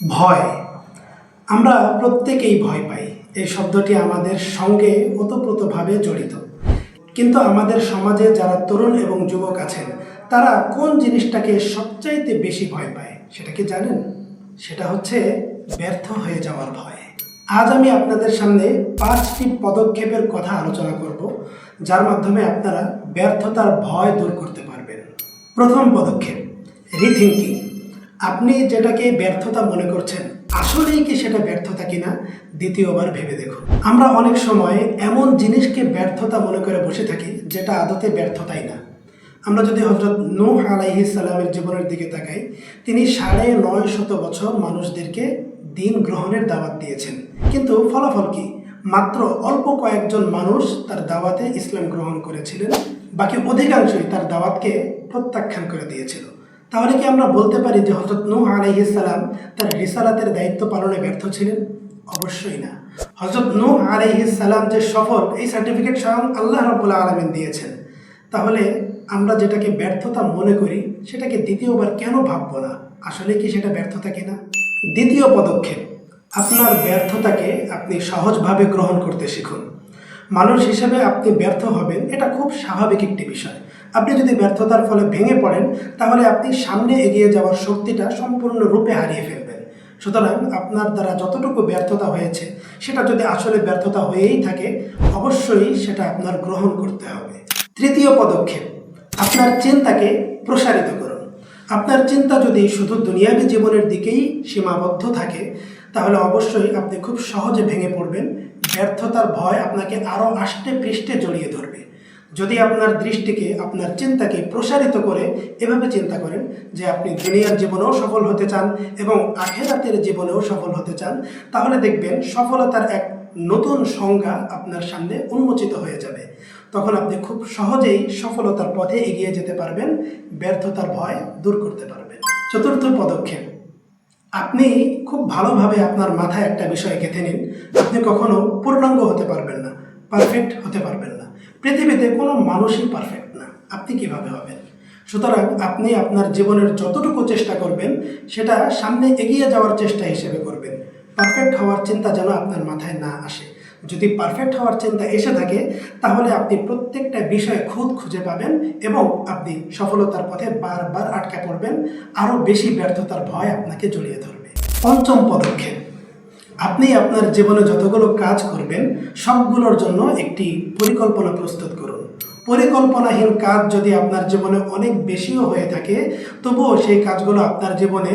ভয়। আমরা প্রত্যেকেই ভয় পাই। এই শব্দটি আমাদের সঙ্গে ওতপ্রোতভাবে জড়িত। কিন্তু আমাদের সমাজে যারা তরুণ এবং যুবক আছেন, তারা কোন জিনিসটাকে সবচাইতে বেশি ভয় পায় সেটা কি জানেন? সেটা হচ্ছে ব্যর্থ হয়ে যাওয়ার ভয়। আজ আমি আপনাদের সামনে 5টি পদক্ষেপের কথা আলোচনা করব, যার মাধ্যমে আপনারা ব্যর্থতার ভয় দূর করতে পারবেন। প্রথম পদক্ষেপ, রিথিঙ্কিং। আপনি যেটাকে ব্যর্থতা মনে করছেন, আসলেই কি সেটা ব্যর্থতা কিনা দ্বিতীয়বার ভেবে দেখুন। আমরা অনেক সময় এমন জিনিসকে ব্যর্থতা মনে করে বসে থাকি যেটা আদতে ব্যর্থতাই না। আমরা যদি হযরত নূহ আলাইহিস সালামের জীবনের দিকে তাকাই, তিনি 950 বছর মানুষদেরকে দিন গ্রহণের দাওয়াত দিয়েছেন, কিন্তু ফলাফল কি? মাত্র অল্প কয়েকজন মানুষ তার দাওয়াতে ইসলাম গ্রহণ করেছিলেন, বাকি অধিকাংশই তার দাওয়াতকে প্রত্যাখ্যান করে দিয়েছিল। তাহলে কি আমরা বলতে পারি যে হযরত নূহ আলাইহিস সালাম তার রিসালাতের দায়িত্ব পালনে ব্যর্থ ছিলেন? অবশ্যই না। হযরত নূহ আলাইহিস সালাম যে সফল, এই সার্টিফিকেট স্বয়ং আল্লাহ রাব্বুল আলামিন দিয়েছেন। তাহলে আমরা যেটাকে ব্যর্থতা মনে করি, সেটাকে দ্বিতীয়বার কেন ভাববো না? আসলে কি সেটা ব্যর্থতা কিনা? দ্বিতীয় পদক্ষেপ, আপনার ব্যর্থতাকে আপনি সহজভাবে গ্রহণ করতে শিখুন। মানুষ হিসেবে আপনি ব্যর্থ হবেন, এটা খুব স্বাভাবিক একটি বিষয়। আপনি যদি ব্যর্থতার ফলে ভেঙে পড়েন, তাহলে আপনি সামনে এগিয়ে যাওয়ার শক্তিটা সম্পূর্ণরূপে হারিয়ে ফেলবেন। সুতরাং আপনার দ্বারা যতটুকু ব্যর্থতা হয়েছে, সেটা যদি আসলে ব্যর্থতা হয়েই থাকে, অবশ্যই সেটা আপনার গ্রহণ করতে হবে। তৃতীয় পদক্ষেপ, আপনার চিন্তাকে প্রসারিত করুন। আপনার চিন্তা যদি শুধু দুনিয়াবী জীবনের দিকেই সীমাবদ্ধ থাকে, তাহলে অবশ্যই আপনি খুব সহজে ভেঙে পড়বেন। ব্যর্থতার ভয় আপনাকে আরও আষ্টে পৃষ্ঠে জড়িয়ে ধরবে। যদি আপনার দৃষ্টিকে, আপনার চিন্তাকে প্রসারিত করে এভাবে চিন্তা করেন যে আপনি দুনিয়ার জীবনেও সফল হতে চান এবং আখিরাতের জীবনেও সফল হতে চান, তাহলে দেখবেন সফলতার এক নতুন সংজ্ঞা আপনার সামনে উন্মোচিত হয়ে যাবে। তখন আপনি খুব সহজেই সফলতার পথে এগিয়ে যেতে পারবেন, ব্যর্থতার ভয় দূর করতে পারবেন। চতুর্থ পদক্ষেপ, আপনি খুব ভালোভাবে আপনার মাথায় একটা বিষয় গেঁথে নিন, আপনি কখনো পূর্ণাঙ্গ হতে পারবেন না, পারফেক্ট হতে পারবেন না। পৃথিবীতে কোনো মানুষই পারফেক্ট না, আপনি কিভাবে হবেন? সুতরাং আপনি আপনার জীবনের যতটুকু চেষ্টা করবেন, সেটা সামনে এগিয়ে যাওয়ার চেষ্টা হিসেবে করবেন। পারফেক্ট হওয়ার চিন্তা যেন আপনার মাথায় না আসে। যদি পারফেক্ট হওয়ার চিন্তা এসে থাকে, তাহলে আপনি প্রত্যেকটা বিষয়ে খুঁত খুঁজে পাবেন এবং আপনি সফলতার পথে বারবার আটকা পড়বেন। আরও বেশি ব্যর্থতার ভয় আপনাকে জড়িয়ে ধরবে। পঞ্চম পদক্ষেপ, আপনি আপনার জীবনে যতগুলো কাজ করবেন, সবগুলোর জন্য একটি পরিকল্পনা প্রস্তুত করুন। পরিকল্পনাহীন কাজ যদি আপনার জীবনে অনেক বেশিও হয়ে থাকে, তবুও সেই কাজগুলো আপনার জীবনে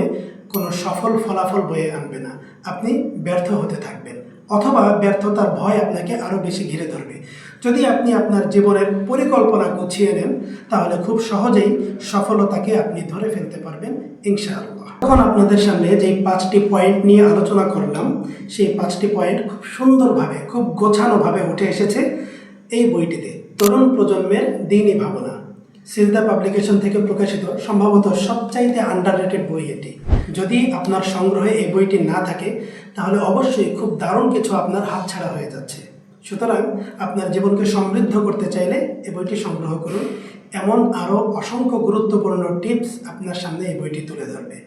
কোনো সফল ফলাফল বয়ে আনবে না। আপনি ব্যর্থ হতে থাকবেন, অথবা ব্যর্থতার ভয় আপনাকে আরও বেশি ঘিরে ধরবে। যদি আপনি আপনার জীবনের পরিকল্পনা গুছিয়ে নেন, তাহলে খুব সহজেই সফলতাকে আপনি ধরে ফেলতে পারবেন ইনশাআল্লাহ। এখন আপনাদের সামনে যে 5টি পয়েন্ট নিয়ে আলোচনা করলাম, সেই 5টি পয়েন্ট খুব সুন্দরভাবে, খুব গোছানোভাবে উঠে এসেছে এই বইটিতে, তরুণ প্রজন্মের দ্বীনি ভাবনা। সিজদা পাবলিকেশন থেকে প্রকাশিত সম্ভবত সবচাইতে আন্ডাররেটেড বই এটি। যদি আপনার সংগ্রহে এই বইটি না থাকে, তাহলে অবশ্যই খুব দারুণ কিছু আপনার হাতছাড়া হয়ে যাচ্ছে। সুতরাং আপনার জীবনকে সমৃদ্ধ করতে চাইলে এই বইটি সংগ্রহ করুন। এমন আরও অসংখ্য গুরুত্বপূর্ণ টিপস আপনার সামনে এই বইটি তুলে ধরবে।